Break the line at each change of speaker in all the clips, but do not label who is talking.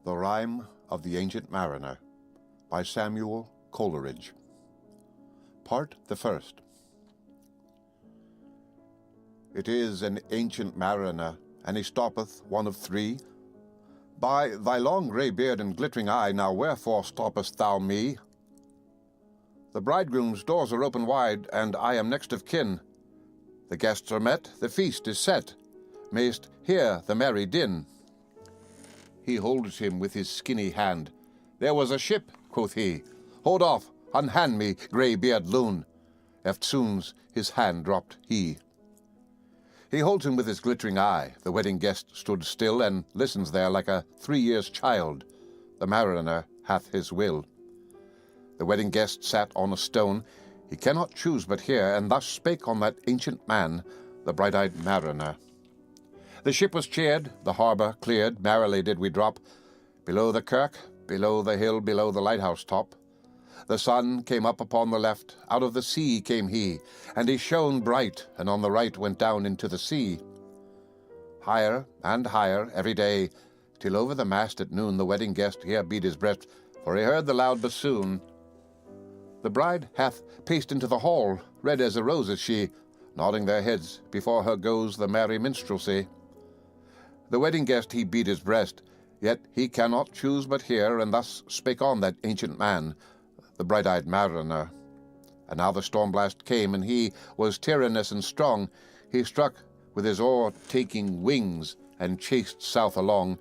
The Rime of the Ancient Mariner by Samuel Coleridge. Part the First. It is an ancient mariner, and he stoppeth, one of three. By thy long grey beard and glittering eye, now wherefore stoppest thou me? The bridegroom's doors are open wide, and I am next of kin. The guests are met, the feast is set. Mayst hear the merry din. He holds him with his skinny hand. There was a ship, quoth he. Hold off, unhand me, grey-beard loon. Eftsoons his hand dropped he. He holds him with his glittering eye. The wedding guest stood still, and listens there like a 3 years child. The mariner hath his will. The wedding guest sat on a stone. He cannot choose but hear, and thus spake on that ancient man, the bright-eyed mariner. The ship was cheered, the harbour cleared, merrily did we drop, below the kirk, below the hill, below the lighthouse top. The sun came up upon the left, out of the sea came he, and he shone bright, and on the right went down into the sea. Higher and higher every day, till over the mast at noon the wedding guest here beat his breast, for he heard the loud bassoon. The bride hath paced into the hall, red as a rose is she, nodding their heads, before her goes the merry minstrelsy. The wedding guest he beat his breast, yet he cannot choose but hear, and thus spake on that ancient man, the bright-eyed mariner. And now the storm blast came, and he was tyrannous and strong. He struck with his oar-taking wings, and chased south along,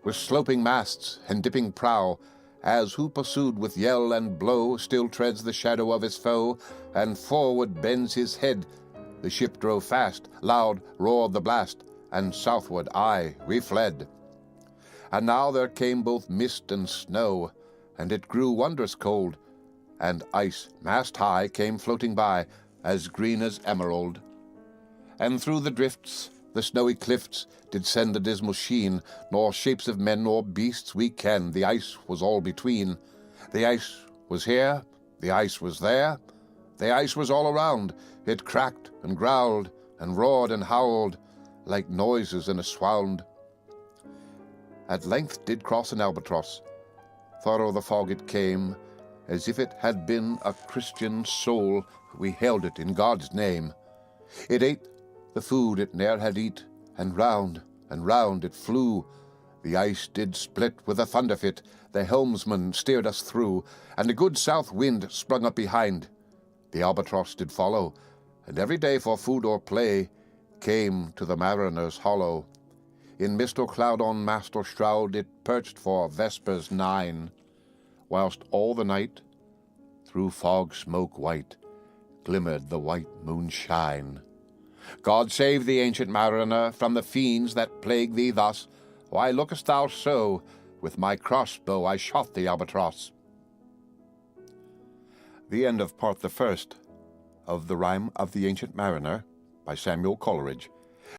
with sloping masts and dipping prow, as who pursued with yell and blow still treads the shadow of his foe, and forward bends his head. The ship drove fast, loud roared the blast, and southward, aye, we fled. And now there came both mist and snow, and it grew wondrous cold, and ice mast high came floating by, as green as emerald. And through the drifts, the snowy cliffs, did send a dismal sheen, nor shapes of men nor beasts we ken, the ice was all between. The ice was here, the ice was there, the ice was all around. It cracked and growled, and roared and howled, like noises in a swound. At length did cross an albatross. Thorough the fog it came, as if it had been a Christian soul. We held it in God's name. It ate the food it ne'er had eat, and round it flew. The ice did split with a thunder fit. The helmsman steered us through, and a good south wind sprung up behind. The albatross did follow, and every day for food or play came to the mariner's hollow. In mist or cloud, on mast or shroud, it perched for vespers 9, whilst all the night, through fog smoke white, glimmered the white moonshine. God save the ancient mariner from the fiends that plague thee thus. Why lookest thou so? With my crossbow I shot the albatross. The end of part the first of The Rime of the Ancient Mariner by Samuel Coleridge.